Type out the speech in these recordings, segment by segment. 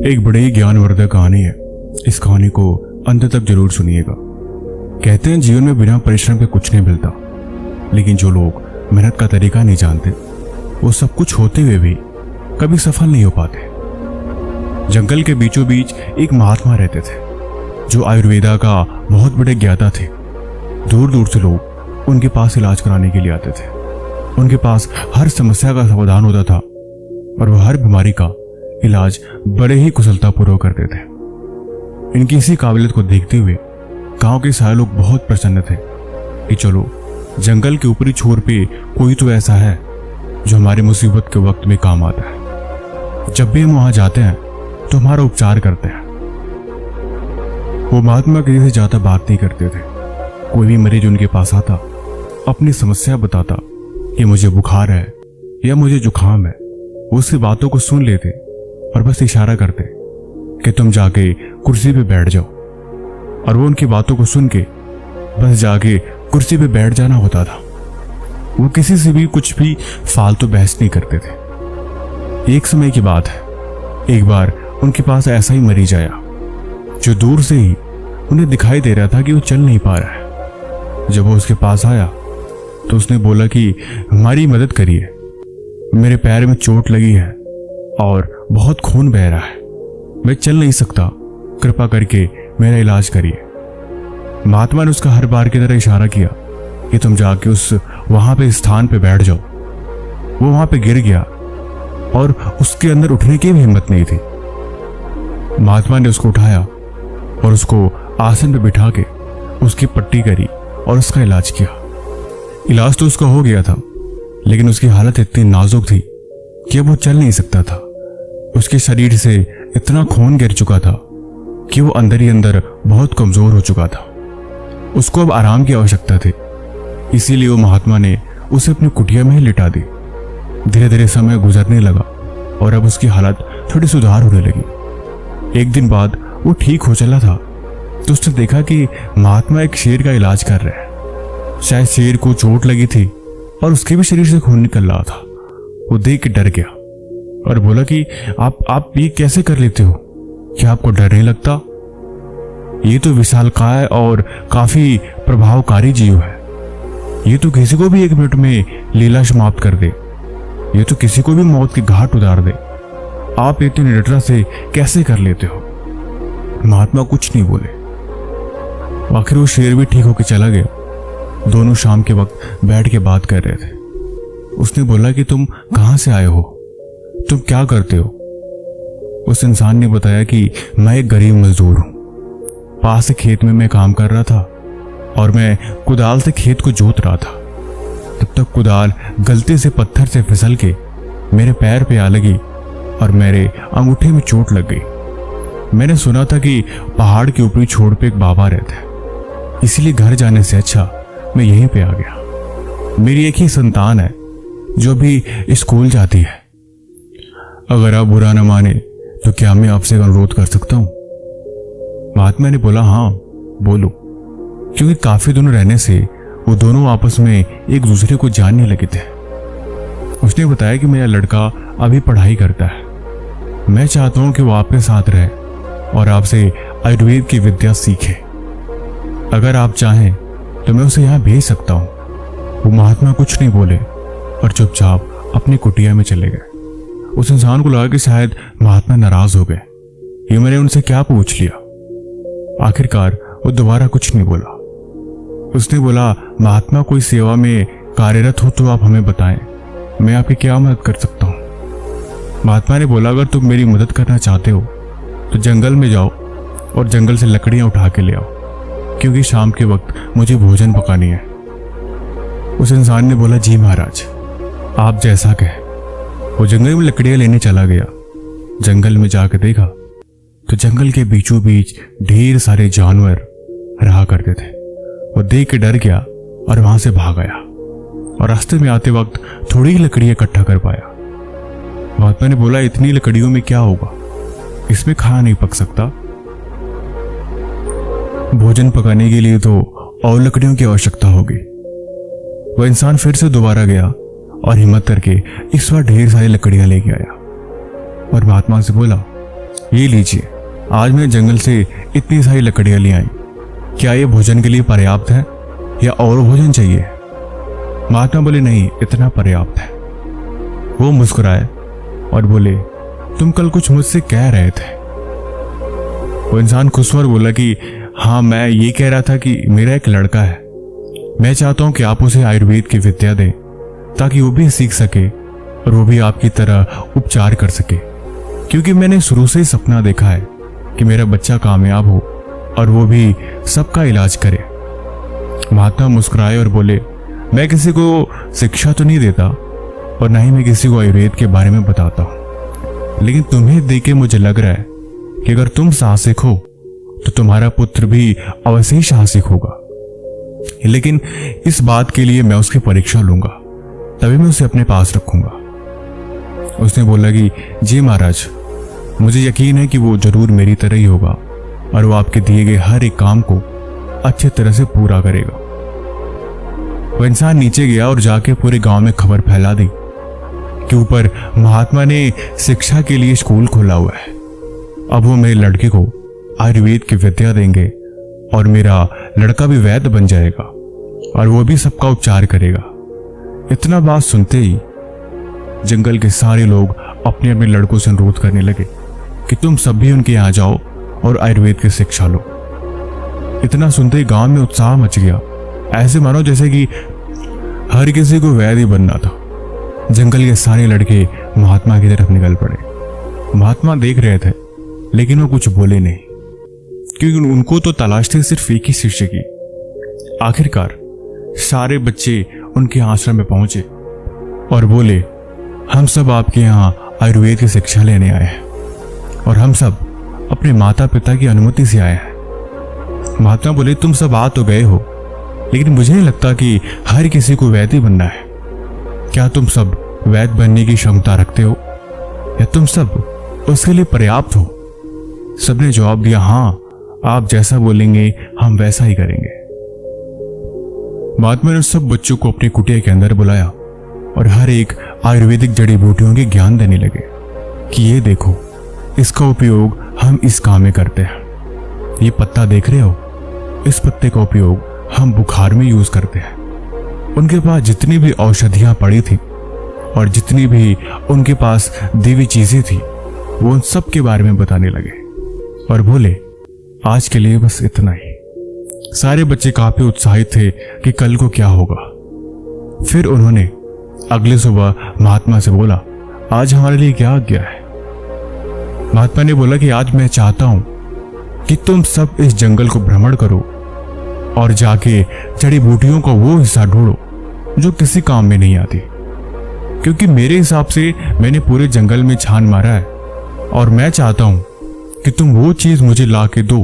एक बड़ी ज्ञानवर्धक कहानी है। इस कहानी को अंत तक जरूर सुनिएगा। कहते हैं जीवन में बिना परिश्रम के कुछ नहीं मिलता, लेकिन जो लोग मेहनत का तरीका नहीं जानते वो सब कुछ होते हुए भी कभी सफल नहीं हो पाते। जंगल के बीचों बीच एक महात्मा रहते थे जो आयुर्वेदा का बहुत बड़े ज्ञाता थे। दूर दूर से लोग उनके पास इलाज कराने के लिए आते थे। उनके पास हर समस्या का समाधान होता था और वह हर बीमारी का इलाज बड़े ही कुशलतापूर्वक करते थे। इनकी इसी काबिलियत को देखते हुए गांव के सारे लोग बहुत प्रसन्न थे कि चलो जंगल के ऊपरी छोर पे कोई तो ऐसा है जो हमारी मुसीबत के वक्त में काम आता है। जब भी हम वहां जाते हैं तो हमारा उपचार करते हैं। वो महात्मा किसी से ज्यादा बात नहीं करते थे। कोई भी मरीज उनके पास आता, अपनी समस्या बताता कि मुझे बुखार है या मुझे जुकाम है, वो उसकी बातों को सुन लेते और बस इशारा करते कि तुम जाके कुर्सी पे बैठ जाओ, और वो उनकी बातों को सुन के बस जाके कुर्सी पे बैठ जाना होता था। वो किसी से भी कुछ भी फालतू बहस नहीं करते थे। एक समय की बात है, एक बार उनके पास ऐसा ही मरीज आया जो दूर से ही उन्हें दिखाई दे रहा था कि वो चल नहीं पा रहा है। जब वो उसके पास आया तो उसने बोला कि हमारी मदद करिए, मेरे पैर में चोट लगी है और बहुत खून बह रहा है, मैं चल नहीं सकता, कृपा करके मेरा इलाज करिए। महात्मा ने उसका हर बार की तरह इशारा किया कि तुम जाके उस वहां पे स्थान पे बैठ जाओ। वो वहां पे गिर गया और उसके अंदर उठने की भी हिम्मत नहीं थी। महात्मा ने उसको उठाया और उसको आसन पे बिठा के उसकी पट्टी करी और उसका इलाज किया। इलाज तो उसका हो गया था, लेकिन उसकी हालत इतनी नाजुक थी कि अब वो चल नहीं सकता था। उसके शरीर से इतना खून गिर चुका था कि वो अंदर ही अंदर बहुत कमजोर हो चुका था। उसको अब आराम की आवश्यकता थी, इसीलिए वो महात्मा ने उसे अपनी कुटिया में ही लिटा दी। धीरे धीरे समय गुजरने लगा और अब उसकी हालत थोड़ी सुधार होने लगी। एक दिन बाद वो ठीक हो चला था तो उसने देखा कि महात्मा एक शेर का इलाज कर रहे हैं। शायद शेर को चोट लगी थी और उसके भी शरीर से खून निकल रहा था। वो देख के डर गया और बोला कि आप ये कैसे कर लेते हो? क्या आपको डर नहीं लगता? ये तो विशालकाय और काफी प्रभावकारी जीव है। ये तो किसी को भी 1 मिनट में लीला समाप्त कर दे। ये तो किसी को भी मौत के घाट उतार दे। आप इतनी निडरता से कैसे कर लेते हो? महात्मा कुछ नहीं बोले। आखिर वो शेर भी ठीक होकर चला गया। दोनों शाम के वक्त बैठ के बात कर रहे थे। उसने बोला कि तुम कहां से आए हो, तुम क्या करते हो? उस इंसान ने बताया कि मैं एक गरीब मजदूर हूं, पास से खेत में मैं काम कर रहा था और मैं कुदाल से खेत को जोत रहा था। तब तक कुदाल गलती से पत्थर से फिसल के मेरे पैर पे आ लगी और मेरे अंगूठे में चोट लग गई। मैंने सुना था कि पहाड़ के ऊपरी छोर पे एक बाबा रहते हैं, इसीलिए घर जाने से अच्छा मैं यहीं पे आ गया। मेरी एक ही संतान है जो भी स्कूल जाती है। अगर आप बुरा न माने तो क्या मैं आपसे अनुरोध कर सकता हूं? महात्मा ने बोला, हाँ बोलो। क्योंकि काफी दिनों रहने से वो दोनों आपस में एक दूसरे को जानने लगे थे। उसने बताया कि मेरा लड़का अभी पढ़ाई करता है। मैं चाहता हूं कि वो आपके साथ रहे और आपसे आयुर्वेद की विद्या सीखे। अगर आप चाहें तो मैं उसे यहां भेज सकता हूं। वो महात्मा कुछ नहीं बोले और चुपचाप अपनी कुटिया में चले गए। उस इंसान को लगा कि शायद महात्मा नाराज हो गए, ये मैंने उनसे क्या पूछ लिया। आखिरकार वो दोबारा कुछ नहीं बोला। उसने बोला, महात्मा कोई सेवा में कार्यरत हो तो आप हमें बताएं, मैं आपकी क्या मदद कर सकता हूं? महात्मा ने बोला, अगर तुम मेरी मदद करना चाहते हो तो जंगल में जाओ और जंगल से लकड़ियां उठा के ले आओ, क्योंकि शाम के वक्त मुझे भोजन पकानी है। उस इंसान ने बोला, जी महाराज, आप जैसा कहें। वो जंगल में लकड़ियां लेने चला गया। जंगल में जाकर देखा तो जंगल के बीचों बीच ढेर सारे जानवर रहा करते थे। वो देख के डर गया और वहां से भाग आया और रास्ते में आते वक्त थोड़ी ही लकड़ियां इकट्ठा कर पाया। महात्मा ने बोला, इतनी लकड़ियों में क्या होगा, इसमें खाना नहीं पक सकता। भोजन पकाने के लिए तो और लकड़ियों की आवश्यकता होगी। वह इंसान फिर से दोबारा गया और हिम्मत करके इस बार ढेर सारी लकड़ियां लेके आया और महात्मा से बोला, ये लीजिए, आज मैंने जंगल से इतनी सारी लकड़ियां ले आई। क्या ये भोजन के लिए पर्याप्त है या और भोजन चाहिए? महात्मा बोले, नहीं, इतना पर्याप्त है। वो मुस्कुराए और बोले, तुम कल कुछ मुझसे कह रहे थे। वो इंसान खुश हुआ बोला कि हाँ, मैं ये कह रहा था कि मेरा एक लड़का है, मैं चाहता हूं कि आप उसे आयुर्वेद की विद्या दें ताकि वो भी सीख सके और वो भी आपकी तरह उपचार कर सके, क्योंकि मैंने शुरू से ही सपना देखा है कि मेरा बच्चा कामयाब हो और वो भी सबका इलाज करे। महात्मा मुस्कुराए और बोले, मैं किसी को शिक्षा तो नहीं देता और ना ही मैं किसी को आयुर्वेद के बारे में बताता हूं, लेकिन तुम्हें देख के मुझे लग रहा है कि अगर तुम साहसिक हो तो तुम्हारा पुत्र भी अवश्य ही साहसिक होगा। लेकिन इस बात के लिए मैं उसकी परीक्षा लूंगा, तभी मैं उसे अपने पास रखूंगा। उसने बोला कि जी महाराज, मुझे यकीन है कि वो जरूर मेरी तरह ही होगा और वो आपके दिए गए हर एक काम को अच्छी तरह से पूरा करेगा। वो इंसान नीचे गया और जाके पूरे गांव में खबर फैला दी कि ऊपर महात्मा ने शिक्षा के लिए स्कूल खोला हुआ है। अब वो मेरे लड़के को आयुर्वेद की विद्या देंगे और मेरा लड़का भी वैद्य बन जाएगा और वो भी सबका उपचार करेगा। इतना बात सुनते ही जंगल के सारे लोग अपने अपने लड़कों से अनुरोध करने लगे कि तुम सब भी उनके यहाँ जाओ और आयुर्वेद की शिक्षा लो। इतना सुनते ही गांव में उत्साह मच गया, ऐसे मानो जैसे कि हर किसी को वैद्य ही बनना था। जंगल के सारे लड़के महात्मा की तरफ निकल पड़े। महात्मा देख रहे थे लेकिन वो कुछ बोले नहीं, क्योंकि उनको तो तलाश थी सिर्फ एक ही शिष्य की। आखिरकार सारे बच्चे उनके आश्रम में पहुंचे और बोले, हम सब आपके यहाँ आयुर्वेद की शिक्षा लेने आए हैं और हम सब अपने माता पिता की अनुमति से आए हैं। महात्मा बोले, तुम सब आ तो गए हो, लेकिन मुझे नहीं लगता कि हर किसी को वैद्य बनना है। क्या तुम सब वैद्य बनने की क्षमता रखते हो या तुम सब उसके लिए पर्याप्त हो? सबने जवाब दिया, हाँ, आप जैसा बोलेंगे हम वैसा ही करेंगे। महात्मा ने सब बच्चों को अपनी कुटिया के अंदर बुलाया और हर एक आयुर्वेदिक जड़ी बूटियों के ज्ञान देने लगे कि ये देखो, इसका उपयोग हम इस काम में करते हैं। ये पत्ता देख रहे हो, इस पत्ते का उपयोग हम बुखार में यूज करते हैं। उनके पास जितनी भी औषधियां पड़ी थी और जितनी भी उनके पास देवी चीजें थी, वो उन सब के बारे में बताने लगे और बोले, आज के लिए बस इतना ही। सारे बच्चे काफी उत्साहित थे कि कल को क्या होगा। फिर उन्होंने अगली सुबह महात्मा से बोला, आज हमारे लिए क्या आज्ञा है? महात्मा ने बोला कि आज मैं चाहता हूं कि तुम सब इस जंगल को भ्रमण करो और जाके जड़ी बूटियों का वो हिस्सा ढूंढो जो किसी काम में नहीं आती, क्योंकि मेरे हिसाब से मैंने पूरे जंगल में छान मारा है और मैं चाहता हूं कि तुम वो चीज मुझे ला के दो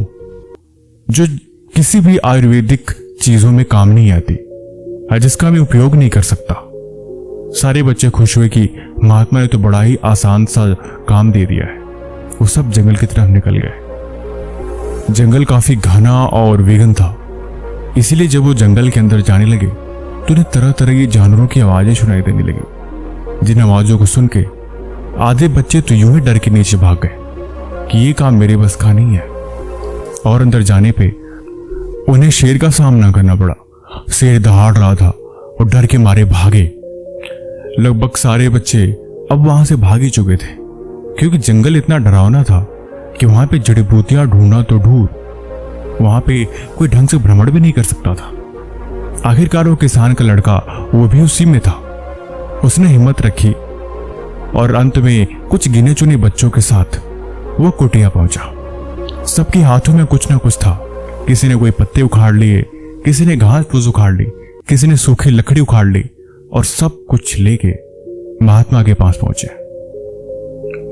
जो किसी भी आयुर्वेदिक चीजों में काम नहीं आती और जिसका मैं उपयोग नहीं कर सकता। सारे बच्चे खुश हुए कि महात्मा ने तो बड़ा ही आसान सा काम दे दिया है। वो सब जंगल की तरफ निकल गए। जंगल काफी घना और विघन था, इसीलिए जब वो जंगल के अंदर जाने लगे तो उन्हें तरह तरह की जानवरों की आवाजें सुनाई देने लगी, जिन आवाजों को सुन के आधे बच्चे तो यूं ही डर के नीचे भाग गए कि ये काम मेरे बस का नहीं है। और अंदर जाने पे उन्हें शेर का सामना करना पड़ा। शेर दहाड़ रहा था और डर के मारे भागे। लगभग सारे बच्चे अब वहां से भाग ही चुके थे, क्योंकि जंगल इतना डरावना था कि वहां पे जड़ी बूटियां ढूंढना तो दूर, वहां पे कोई ढंग से भ्रमण भी नहीं कर सकता था। आखिरकार वो किसान का लड़का वो भी उसी में था। उसने हिम्मत रखी और अंत में कुछ गिने चुने बच्चों के साथ वो कुटिया पहुंचा। सबके हाथों में कुछ ना कुछ था। किसी ने कोई पत्ते उखाड़ लिए, किसी ने घास फूस उखाड़ ली, किसी ने सूखी लकड़ी उखाड़ ली और सब कुछ लेके महात्मा के पास पहुंचे।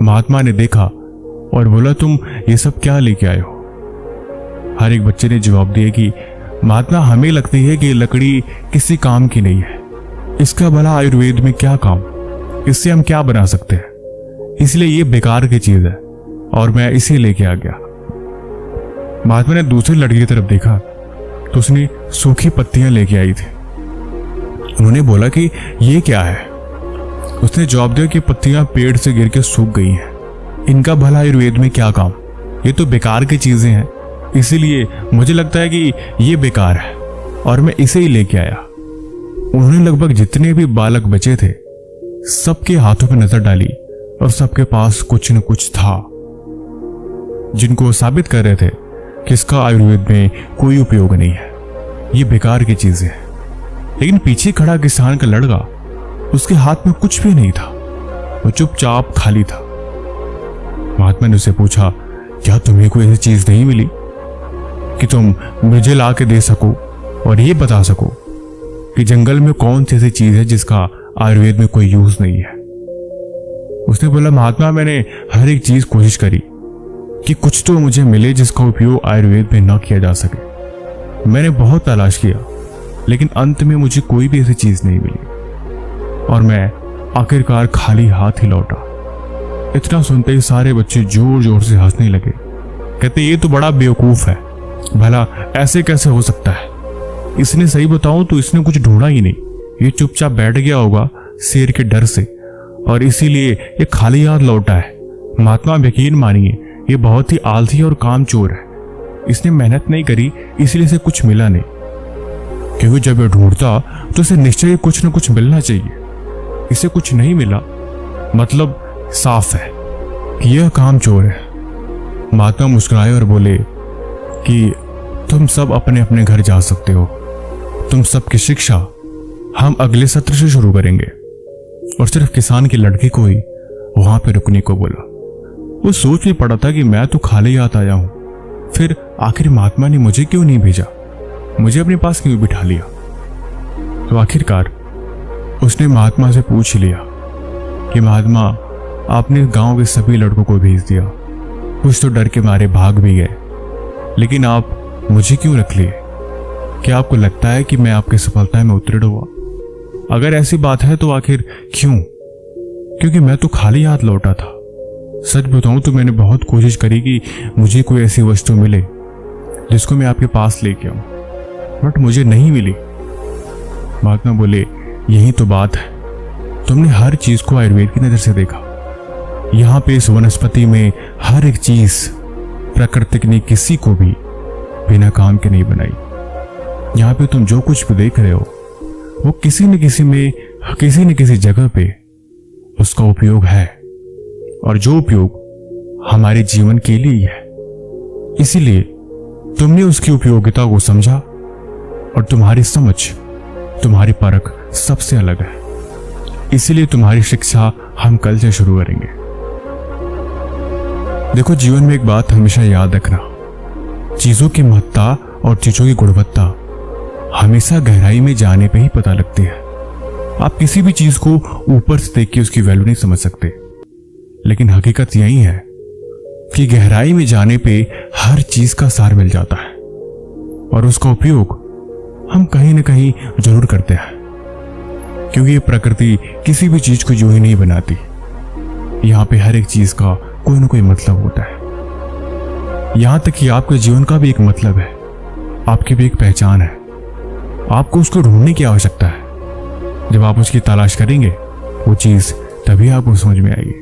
महात्मा ने देखा और बोला, तुम ये सब क्या लेके आए हो? हर एक बच्चे ने जवाब दिया कि महात्मा, हमें लगती है कि लकड़ी किसी काम की नहीं है, इसका भला आयुर्वेद में क्या काम, इससे हम क्या बना सकते हैं, इसलिए ये बेकार की चीज है और मैं इसे लेके आ गया। महात्मा ने दूसरे लड़के की तरफ देखा तो उसने सूखी पत्तियां लेके आई थी। उन्होंने बोला कि ये क्या है? उसने जवाब दिया कि पत्तियां पेड़ से गिर के सूख गई हैं, इनका भला आयुर्वेद में क्या काम, ये तो बेकार की चीजें हैं, इसीलिए मुझे लगता है कि ये बेकार है और मैं इसे ही लेके आया। उन्होंने लगभग जितने भी बालक बचे थे सबके हाथों पर नजर डाली और सबके पास कुछ न कुछ था जिनको वो साबित कर रहे थे कि इसका आयुर्वेद में कोई उपयोग नहीं है, ये बेकार की चीजें हैं। लेकिन पीछे खड़ा किसान का लड़का, उसके हाथ में कुछ भी नहीं था, वो चुपचाप खाली था। महात्मा ने उससे पूछा, क्या तुम्हें कोई ऐसी चीज नहीं मिली कि तुम मुझे ला के दे सको और ये बता सको कि जंगल में कौन सी ऐसी चीज है जिसका आयुर्वेद में कोई यूज नहीं है? उसने बोला, महात्मा मैंने हर एक चीज कोशिश करी कि कुछ तो मुझे मिले जिसका उपयोग आयुर्वेद में न किया जा सके। मैंने बहुत तलाश किया लेकिन अंत में मुझे कोई भी ऐसी चीज नहीं मिली और मैं आखिरकार खाली हाथ ही लौटा। इतना सुनते ही सारे बच्चे जोर जोर से हंसने लगे। कहते, ये तो बड़ा बेवकूफ है, भला ऐसे कैसे हो सकता है? इसने सही बताऊं तो इसने कुछ ढूंढा ही नहीं, ये चुपचाप बैठ गया होगा शेर के डर से और इसीलिए ये खाली हाथ लौटा है। महात्मा यकीन मानिए ये बहुत ही आलसी और कामचोर है, इसने मेहनत नहीं करी इसलिए इसे कुछ मिला नहीं, क्योंकि जब ये ढूंढता तो इसे निश्चय कुछ न कुछ मिलना चाहिए। इसे कुछ नहीं मिला मतलब साफ है कि यह कामचोर है। महात्मा मुस्कुराए और बोले कि तुम सब अपने अपने घर जा सकते हो, तुम सबकी शिक्षा हम अगले सत्र से शुरू करेंगे। और सिर्फ किसान के लड़के को ही वहां पे रुकने को बोला। वो सोच में पड़ा था कि मैं तो खाली हाथ आया हूं, फिर आखिर महात्मा ने मुझे क्यों नहीं भेजा, मुझे अपने पास क्यों बिठा लिया? तो आखिरकार उसने महात्मा से पूछ लिया कि महात्मा आपने गांव के सभी लड़कों को भेज दिया, कुछ तो डर के मारे भाग भी गए, लेकिन आप मुझे क्यों रख लिए? क्या आपको लगता है कि मैं आपकी सफलता में उत्तीर्ण हुआ? अगर ऐसी बात है तो आखिर क्यों? क्योंकि मैं तो खाली हाथ लौटा था। सच बताऊं तो मैंने बहुत कोशिश करी कि मुझे कोई ऐसी वस्तु मिले जिसको मैं आपके पास लेके आऊं, बट मुझे नहीं मिली। महात्मा बोले, यही तो बात है, तुमने हर चीज को आयुर्वेद की नजर से देखा। यहां पे इस वनस्पति में हर एक चीज प्रकृति ने किसी को भी बिना काम के नहीं बनाई। यहां पे तुम जो कुछ भी देख रहे हो वो किसी न किसी जगह पे उसका उपयोग है, और जो उपयोग हमारे जीवन के लिए ही है। इसीलिए तुमने उसकी उपयोगिता को समझा और तुम्हारी समझ, तुम्हारी परख सबसे अलग है। इसीलिए तुम्हारी शिक्षा हम कल से शुरू करेंगे। देखो, जीवन में एक बात हमेशा याद रखना, चीजों की महत्ता और चीजों की गुणवत्ता हमेशा गहराई में जाने पे ही पता लगती है। आप किसी भी चीज को ऊपर से देख के उसकी वैल्यू नहीं समझ सकते, लेकिन हकीकत यही है कि गहराई में जाने पे हर चीज का सार मिल जाता है और उसका उपयोग हम कहीं ना कहीं जरूर करते हैं, क्योंकि ये प्रकृति किसी भी चीज को यूं ही नहीं बनाती। यहां पे हर एक चीज का कोई ना कोई मतलब होता है। यहां तक कि आपके जीवन का भी एक मतलब है, आपकी भी एक पहचान है। आपको उसको ढूंढने की आवश्यकता है। जब आप उसकी तलाश करेंगे वो चीज तभी आपको समझ में आएगी।